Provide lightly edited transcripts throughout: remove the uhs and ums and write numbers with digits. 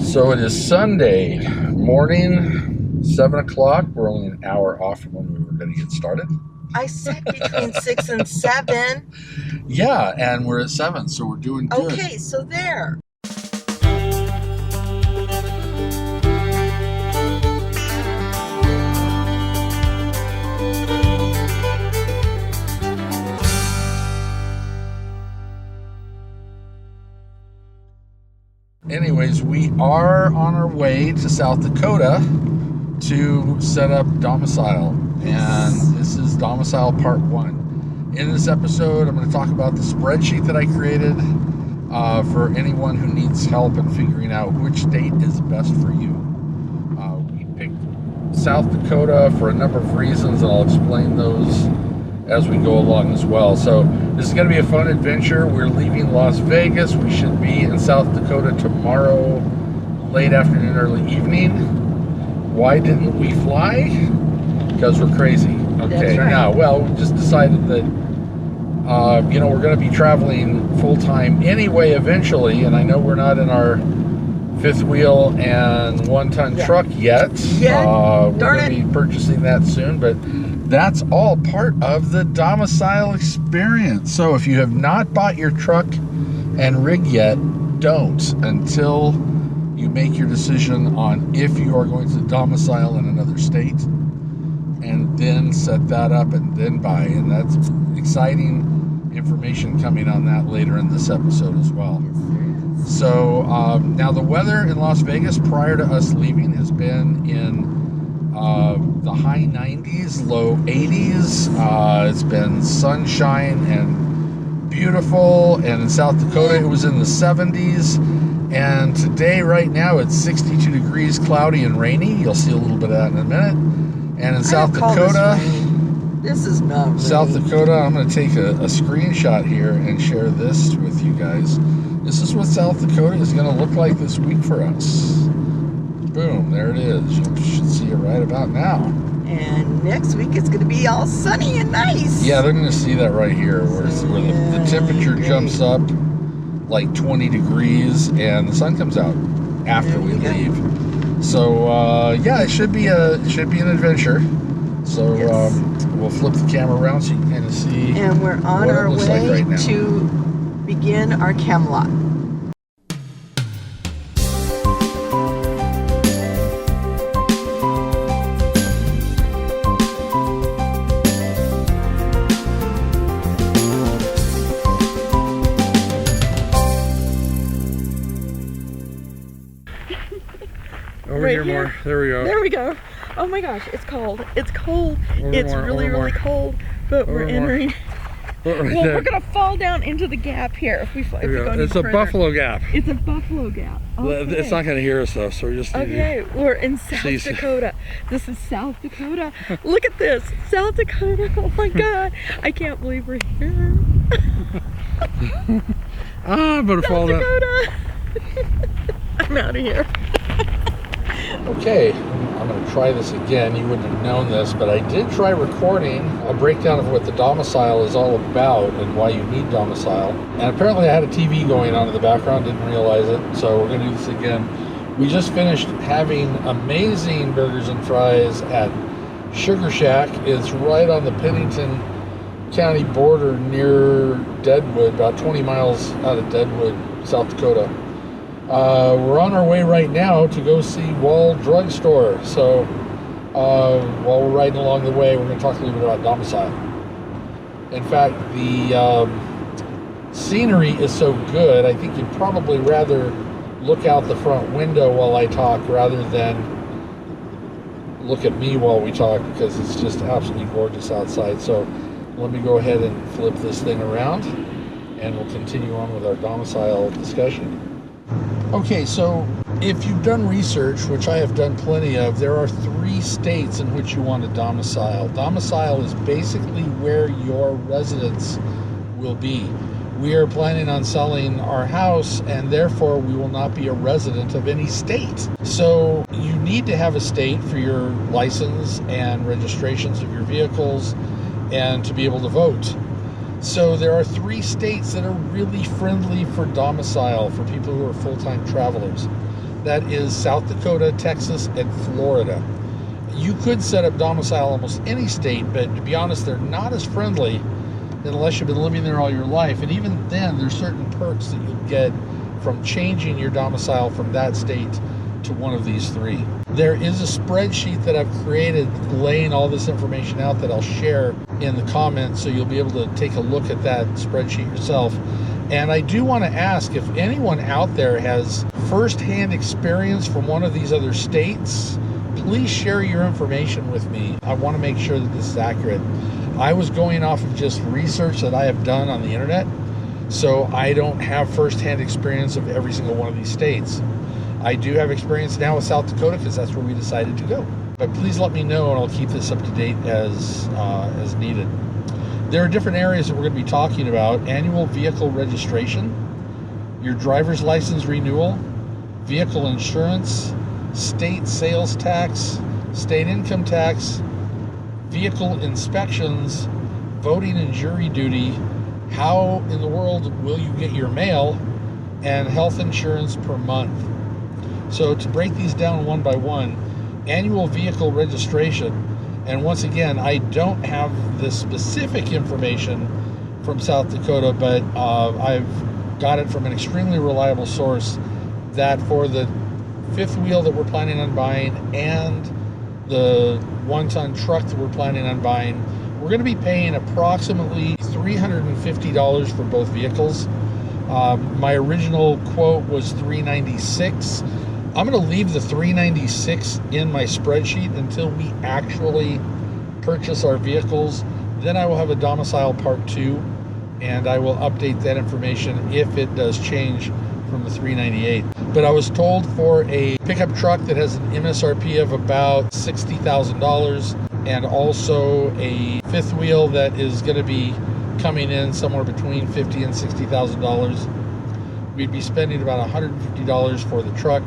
So it is Sunday morning, 7 o'clock. We're only an hour off from when we were going to get started. I said between 6 and 7. Yeah, and we're at 7, so we're doing good. Okay, so there. Anyways, we are on our way to South Dakota to set up Domicile. And this is Domicile Part 1. In this episode, I'm going to talk about the spreadsheet that I created for anyone who needs help in figuring out which state is best for you. We picked South Dakota for a number of reasons, and I'll explain those as we go along as well. So this is going to be a fun adventure. We're leaving Las Vegas. We should be in South Dakota tomorrow, late afternoon, early evening. Why didn't we fly? Because we're crazy. Okay, right. Now, well, we just decided that, we're going to be traveling full-time anyway eventually, and I know we're not in our fifth wheel and 1-ton truck yet. We're going to be purchasing that soon, but that's all part of the Domicile experience. So if you have not bought your truck and rig yet, don't until you make your decision on if you are going to domicile in another state, and then set that up and then buy. And that's exciting information coming on that later in this episode as well. So now the weather in Las Vegas prior to us leaving has been in the high 90s, low 80s. It's been sunshine and beautiful, and in South Dakota it was in the 70s, and today right now it's 62 degrees, cloudy and rainy. You'll see a little bit of that in a minute. And in South Dakota, this is not rainy. South Dakota, I'm going to take a screenshot here and share this with you guys. This is what South Dakota is going to look like this week for us. Boom, there it is. You should see it right about now. And next week it's going to be all sunny and nice. Yeah, they're going to see that right here, where the temperature jumps up like 20 degrees and the sun comes out after we leave. So it should be an adventure. So we'll flip the camera around so you can kind of see. And we're on our way to begin our Camelot. Over here more. There we go. There we go. Oh my gosh, it's cold. It's cold. It's really cold. But we're entering. We're gonna fall down into the gap here if we go any It's a further. Buffalo Gap. It's a buffalo gap. Okay. It's not gonna hear us though, so we just need to... We're in South Dakota. This is South Dakota. Look at this, South Dakota. Oh my God, I can't believe we're here. But South Dakota. I'm out of here. Okay, I'm going to try this again. You wouldn't have known this, but I did try recording a breakdown of what the Domicile is all about and why you need Domicile. And apparently I had a TV going on in the background, didn't realize it, so we're going to do this again. We just finished having amazing burgers and fries at Sugar Shack. It's right on the Pennington County border near Deadwood, about 20 miles out of Deadwood, South Dakota. We're on our way right now to go see Wall Drug Store. So while we're riding along the way, we're going to talk a little bit about Domicile. In fact, the scenery is so good, I think you'd probably rather look out the front window while I talk rather than look at me while we talk, because it's just absolutely gorgeous outside. So let me go ahead and flip this thing around and we'll continue on with our Domicile discussion. Okay, so if you've done research, which I have done plenty of, there are 3 states in which you want to domicile. Domicile is basically where your residence will be. We are planning on selling our house, and therefore we will not be a resident of any state. So you need to have a state for your license and registrations of your vehicles and to be able to vote. So there are 3 states that are really friendly for domicile for people who are full-time travelers. That is South Dakota, Texas, and Florida. You could set up domicile almost any state, but to be honest, they're not as friendly unless you've been living there all your life. And even then, there's certain perks that you'll get from changing your domicile from that state to one of these three. There is a spreadsheet that I've created laying all this information out that I'll share in the comments, so you'll be able to take a look at that spreadsheet yourself. And I do want to ask if anyone out there has firsthand experience from one of these other states, please share your information with me. I want to make sure that this is accurate. I was going off of just research that I have done on the internet, so I don't have firsthand experience of every single one of these states. I do have experience now with South Dakota because that's where we decided to go. But please let me know, and I'll keep this up to date as needed. There are different areas that we're going to be talking about: annual vehicle registration, your driver's license renewal, vehicle insurance, state sales tax, state income tax, vehicle inspections, voting and jury duty, how in the world will you get your mail, and health insurance per month. So to break these down one by one, annual vehicle registration, and once again, I don't have the specific information from South Dakota, but I've got it from an extremely reliable source that for the fifth wheel that we're planning on buying and the 1-ton truck that we're planning on buying, we're going to be paying approximately $350 for both vehicles. My original quote was $396. I'm going to leave the $396 in my spreadsheet until we actually purchase our vehicles. Then I will have a domicile part 2, and I will update that information if it does change from the $398. But I was told for a pickup truck that has an MSRP of about $60,000 and also a fifth wheel that is going to be coming in somewhere between $50,000 and $60,000, we'd be spending about $150 for the truck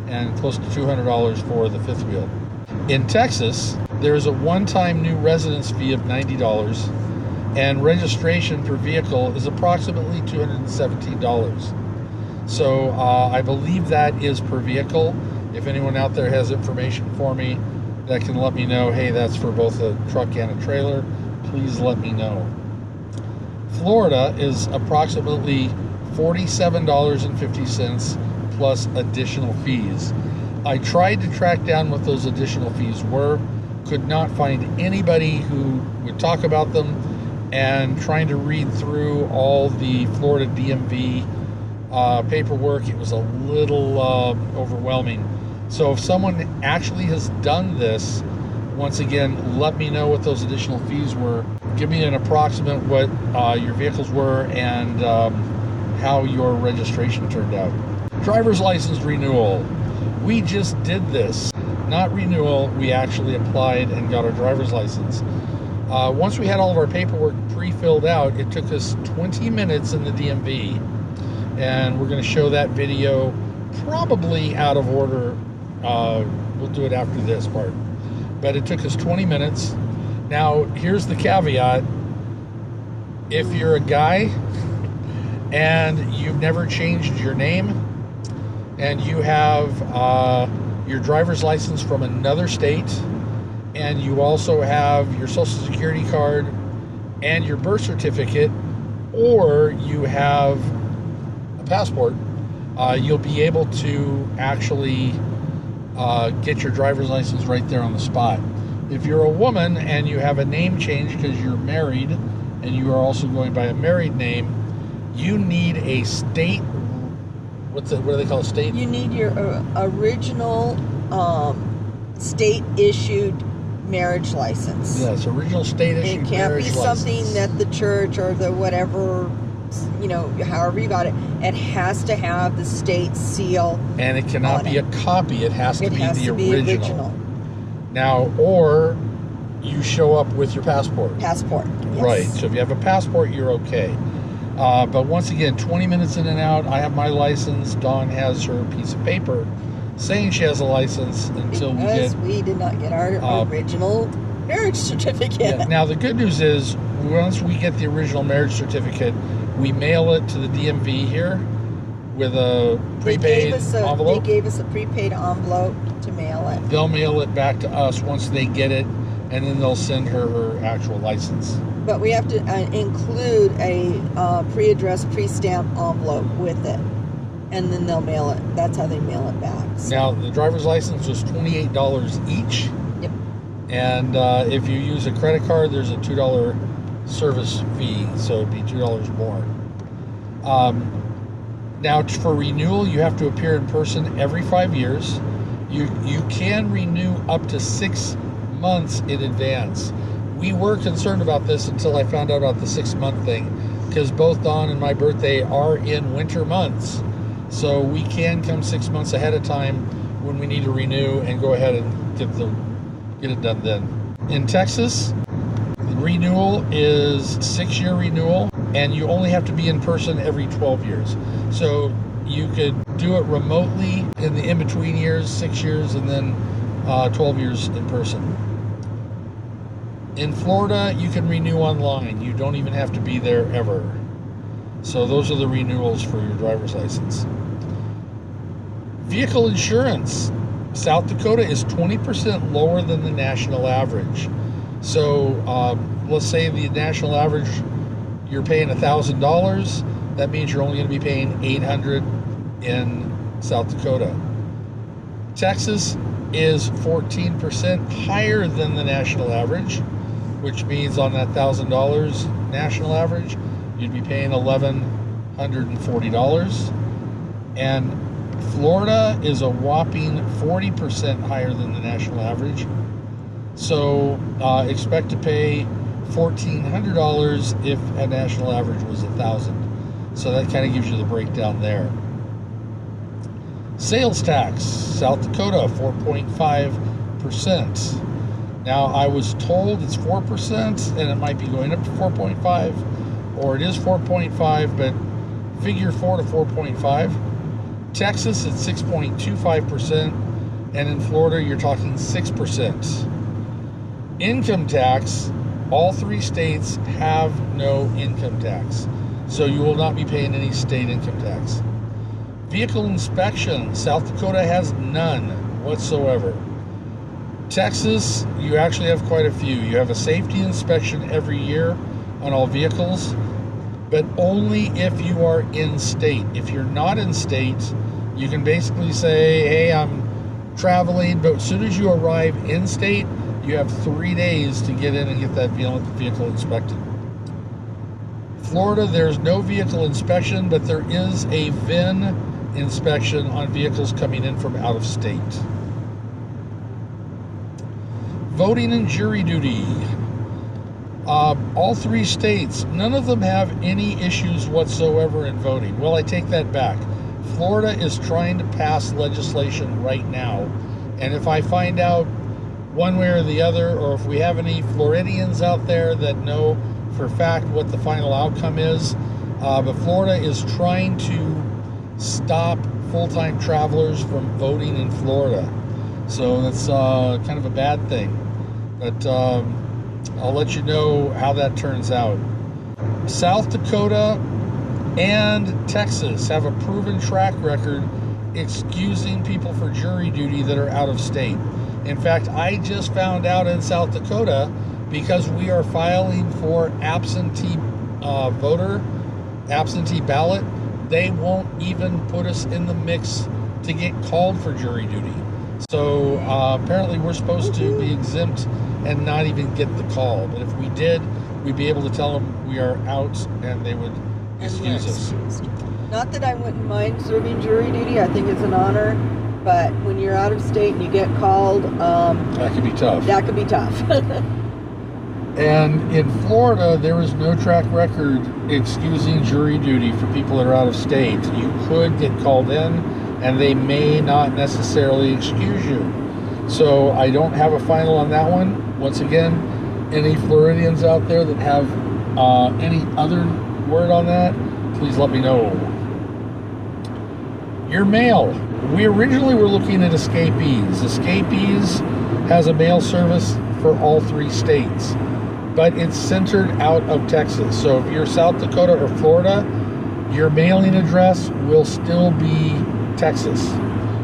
and close to $200 for the fifth wheel. In Texas, there is a one-time new residence fee of $90, and registration per vehicle is approximately $217. So I believe that is per vehicle. If anyone out there has information for me that can let me know, hey, that's for both a truck and a trailer, please let me know. Florida is approximately $47.50 plus additional fees. I tried to track down what those additional fees were, could not find anybody who would talk about them, and trying to read through all the Florida DMV paperwork, it was a little overwhelming. So if someone actually has done this, once again, let me know what those additional fees were. Give me an approximate what your vehicles were and how your registration turned out. Driver's license renewal. We just did this. Not renewal, we actually applied and got our driver's license. Once we had all of our paperwork pre-filled out, it took us 20 minutes in the DMV. And we're going to show that video probably out of order. We'll do it after this part. But it took us 20 minutes. Now, here's the caveat. If you're a guy and you've never changed your name, and you have your driver's license from another state, and you also have your social security card and your birth certificate, or you have a passport, you'll be able to actually get your driver's license right there on the spot. If you're a woman and you have a name change because you're married and you are also going by a married name, you need a state, what do they call a state? You need your original state-issued marriage license. Yes, original state-issued marriage license. It can't be something that the church or the whatever, however you got it. It has to have the state seal. And it cannot be a copy. It has to be the original. Now, or you show up with your passport. Passport, yes. Right. So if you have a passport, you're okay. But once again, 20 minutes in and out. I have my license. Dawn has her piece of paper saying she has a license until we did not get our original marriage certificate. Yeah. Now, the good news is once we get the original marriage certificate, we mail it to the DMV here, with a They prepaid gave envelope. They gave us a prepaid envelope to mail it. They'll mail it back to us once they get it, and then they'll send her actual license. But we have to include a pre-addressed, pre-stamped envelope with it. And then they'll mail it. That's how they mail it back. So. Now, the driver's license was $28 each. Yep. And if you use a credit card, there's a $2 service fee, so it'd be $2 more. Now, for renewal, you have to appear in person every 5 years. You can renew up to 6 months in advance. We were concerned about this until I found out about the 6-month thing, because both Dawn and my birthday are in winter months. So we can come 6 months ahead of time when we need to renew and go ahead and get it done then. In Texas, the renewal is 6-year renewal, and you only have to be in person every 12 years. So you could do it remotely in the in-between years, 6 years, and then 12 years in person. In Florida, you can renew online. You don't even have to be there ever. So those are the renewals for your driver's license. Vehicle insurance. South Dakota is 20% lower than the national average. So let's say the national average, you're paying $1,000. That means you're only going to be paying $800 in South Dakota. Texas is 14% higher than the national average, which means on that $1,000 national average, you'd be paying $1,140. And Florida is a whopping 40% higher than the national average. So expect to pay $1,400 if a national average was $1,000. So that kind of gives you the breakdown there. Sales tax, South Dakota, 4.5%. Now, I was told it's 4%, and it might be going up to 4.5, or it is 4.5, but figure 4 to 4.5. Texas at 6.25%, and in Florida, you're talking 6%. Income tax, all 3 states have no income tax, so you will not be paying any state income tax. Vehicle inspection, South Dakota has none whatsoever. Texas, you actually have quite a few. You have a safety inspection every year on all vehicles, but only if you are in state. If you're not in state, you can basically say, hey, I'm traveling, but as soon as you arrive in state, you have 3 days to get in and get that vehicle inspected. Florida, there's no vehicle inspection, but there is a VIN inspection on vehicles coming in from out of state. Voting and jury duty. All 3 states, none of them have any issues whatsoever in voting. Well, I take that back. Florida is trying to pass legislation right now, and if I find out one way or the other, or if we have any Floridians out there that know for a fact what the final outcome is, but Florida is trying to stop full-time travelers from voting in Florida. So that's kind of a bad thing. But I'll let you know how that turns out. South Dakota and Texas have a proven track record excusing people for jury duty that are out of state. In fact, I just found out in South Dakota, because we are filing for absentee ballot, they won't even put us in the mix to get called for jury duty. So apparently we're supposed to be exempt and not even get the call. But if we did, we'd be able to tell them we are out, and they would excuse us. Not that I wouldn't mind serving jury duty. I think it's an honor. But when you're out of state and you get called, that could be tough. That could be tough. And in Florida, there is no track record excusing jury duty for people that are out of state. You could get called in, and they may not necessarily excuse you. So I don't have a final on that one. Once again, any Floridians out there that have any other word on that, please let me know. Your mail. We originally were looking at Escapees. Escapees has a mail service for all 3 states, but it's centered out of Texas. So if you're South Dakota or Florida, your mailing address will still be Texas.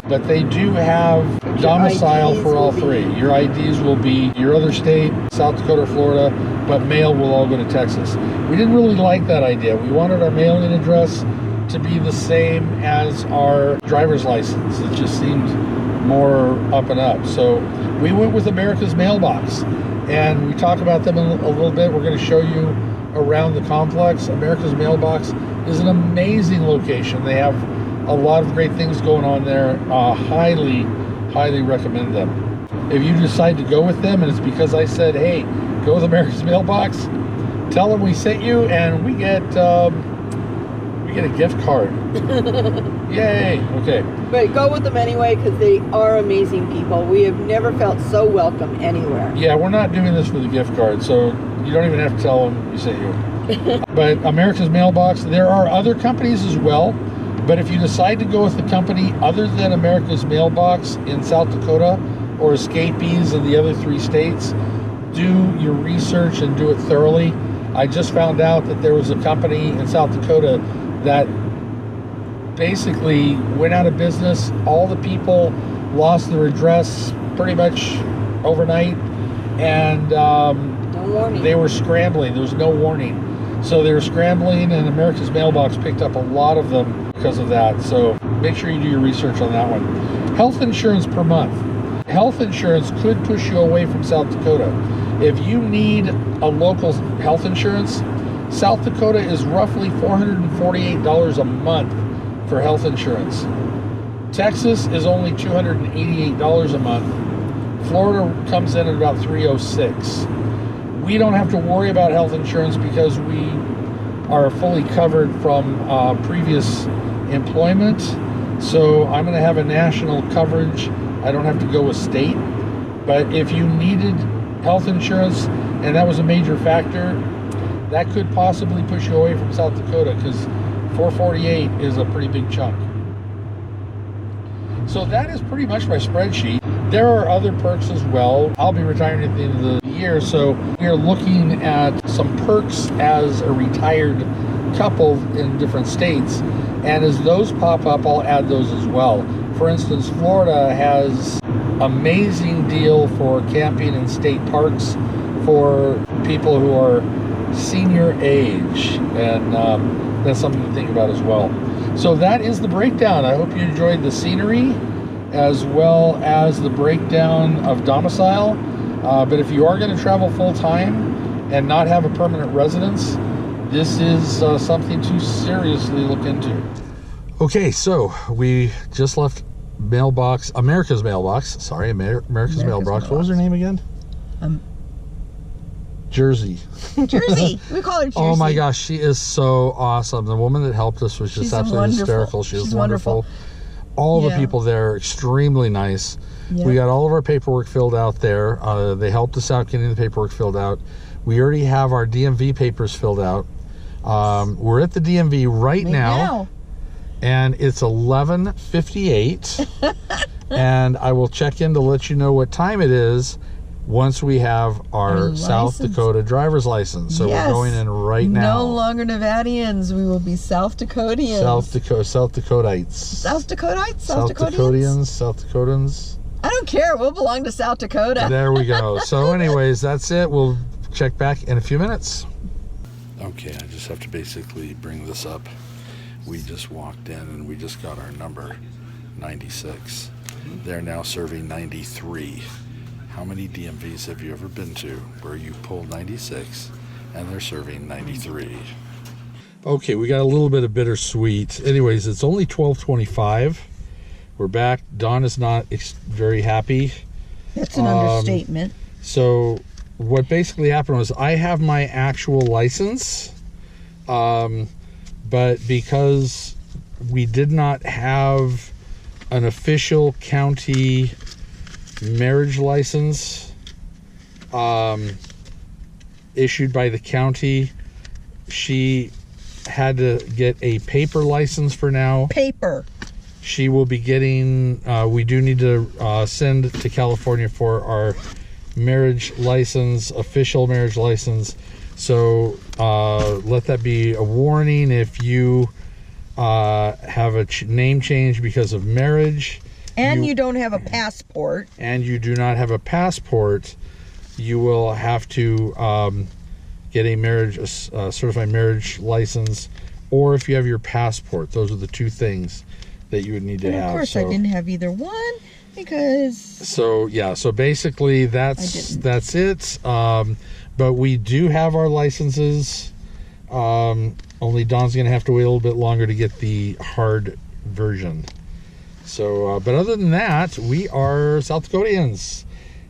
But they do have domicile for all three. Your IDs will be your other state, South Dakota, Florida, but mail will all go to Texas. We didn't really like that idea. We wanted our mailing address to be the same as our driver's license. It just seemed more up and up. So we went with America's Mailbox, and we talk about them a little bit. We're going to show you around the complex. America's Mailbox is an amazing location. They have a lot of great things going on there. Highly recommend them. If you decide to go with them and it's because I said, hey, go with America's Mailbox, tell them we sent you, and we get a gift card. Yay. Okay. But go with them anyway, because they are amazing people. We have never felt so welcome anywhere. Yeah, we're not doing this for the gift card, so you don't even have to tell them we sent you. But America's Mailbox, there are other companies as well. But if you decide to go with a company other than America's Mailbox in South Dakota or Escapees in the other 3 states, do your research and do it thoroughly. I just found out that there was a company in South Dakota that basically went out of business. All the people lost their address pretty much overnight, and No warning. they were scrambling. There was no warning. So they were scrambling, and America's Mailbox picked up a lot of them because of that. So make sure you do your research on that one. Health insurance per month. Health insurance could push you away from South Dakota. If you need a local health insurance, South Dakota is roughly $448 a month for health insurance. Texas is only $288 a month. Florida comes in at about $306. We don't have to worry about health insurance because we are fully covered from previous employment. So I'm going to have a national coverage. I don't have to go with state. But if you needed health insurance and that was a major factor, that could possibly push you away from South Dakota, because 448 is a pretty big chunk. So that is pretty much my spreadsheet. There are other perks as well. I'll be retiring at the end of the year, so we are looking at some perks as a retired couple in different states. And as those pop up, I'll add those as well. For instance, Florida has amazing deal for camping in state parks for people who are senior age, and that's something to think about as well. So that is the breakdown. I hope you enjoyed the scenery as well as the breakdown of domicile. But if you are going to travel full-time and not have a permanent residence, this is something to seriously look into. Okay, so we just left America's Mailbox. Sorry, America's Mailbox. What was her name again? Jersey. Jersey. We call her Jersey. Oh my gosh, she is so awesome. The woman that helped us was just absolutely hysterical. She's wonderful. All the people there are extremely nice. Yep. We got all of our paperwork filled out there. They helped us out getting the paperwork filled out. We already have our DMV papers filled out. We're at the DMV right now. And it's 11:58. And I will check in to let you know what time it is once we have our South Dakota driver's license. So we're going in right now. No longer Nevadians. We will be South Dakotians. South Dakotites. South Dakotites? South Dakotans. South Dakotans. I don't care. We'll belong to South Dakota. There we go. So anyways, that's it. We'll check back in a few minutes. Okay, I just have to basically bring this up. We just walked in and we just got our number, 96. They're now serving 93. How many DMVs have you ever been to where you pull 96 and they're serving 93? Okay, we got a little bit of bittersweet. Anyways, it's only 12:25. We're back. Dawn is not very happy. That's an understatement. So what basically happened was I have my actual license, but because we did not have an official county marriage license issued by the county, she had to get a paper license for now. Paper. She will be getting, we do need to send to California for our marriage license, official marriage license. So let that be a warning. If you have a name change because of marriage, and you don't have a passport, and you do not have a passport, you will have to get a certified marriage license, or if you have your passport. Those are the two things that you would need to have. Of course, I didn't have either one because. So yeah, so basically that's it. But we do have our licenses. Only Don's gonna have to wait a little bit longer to get the hard version. So, but other than that, we are South Dakotians,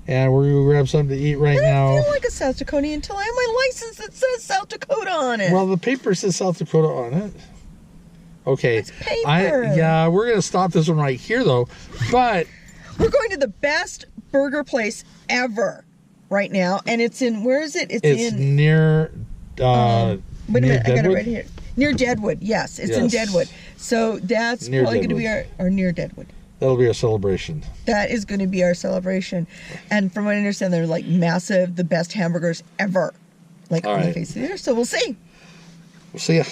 and we're gonna grab something to eat right now. I don't feel like a South Dakotian until I have my license that says South Dakota on it. Well, the paper says South Dakota on it. Okay. It's paper. Yeah, we're gonna stop this one right here though. But we're going to the best burger place ever right now, and it's in, where is it? It's near. Wait a minute, Deadwood? I got it right here. Near Deadwood, yes, it's in Deadwood. So that's near probably going to Deadwood. be our near Deadwood. That'll be our celebration. That is going to be our celebration, and from what I understand, they're like massive, the best hamburgers ever, like on the face of the earth. So we'll see. We'll see ya.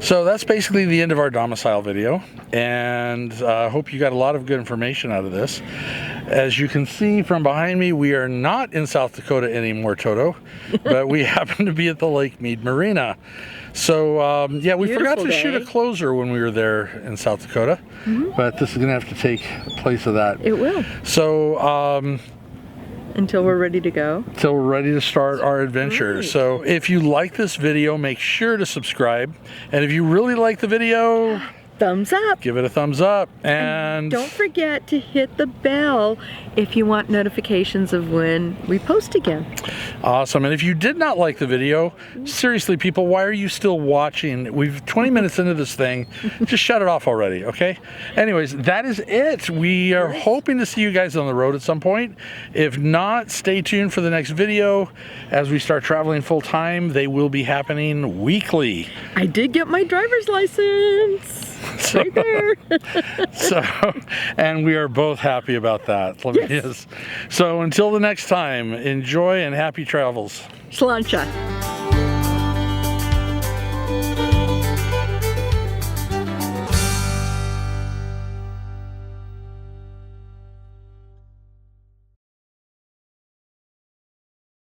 So that's basically the end of our domicile video, and I hope you got a lot of good information out of this. As you can see from behind me, we are not in South Dakota anymore, Toto, but we happen to be at the Lake Mead Marina. So yeah, we forgot to shoot a closer when we were there in South Dakota, but this is going to have to take place of that. It will. So until we're ready to go. Until we're ready to start our adventure. Right. So if you like this video, make sure to subscribe. And if you really like the video, thumbs up. Give it a thumbs up. And don't forget to hit the bell if you want notifications of when we post again. Awesome. And if you did not like the video, seriously, people, why are you still watching? We've 20 minutes into this thing. Just shut it off already, okay? Anyways, that is it. We are hoping to see you guys on the road at some point. If not, stay tuned for the next video. As we start traveling full time, they will be happening weekly. I did get my driver's license. Right there. And we are both happy about that. So until the next time, enjoy and happy travels. Sláinte.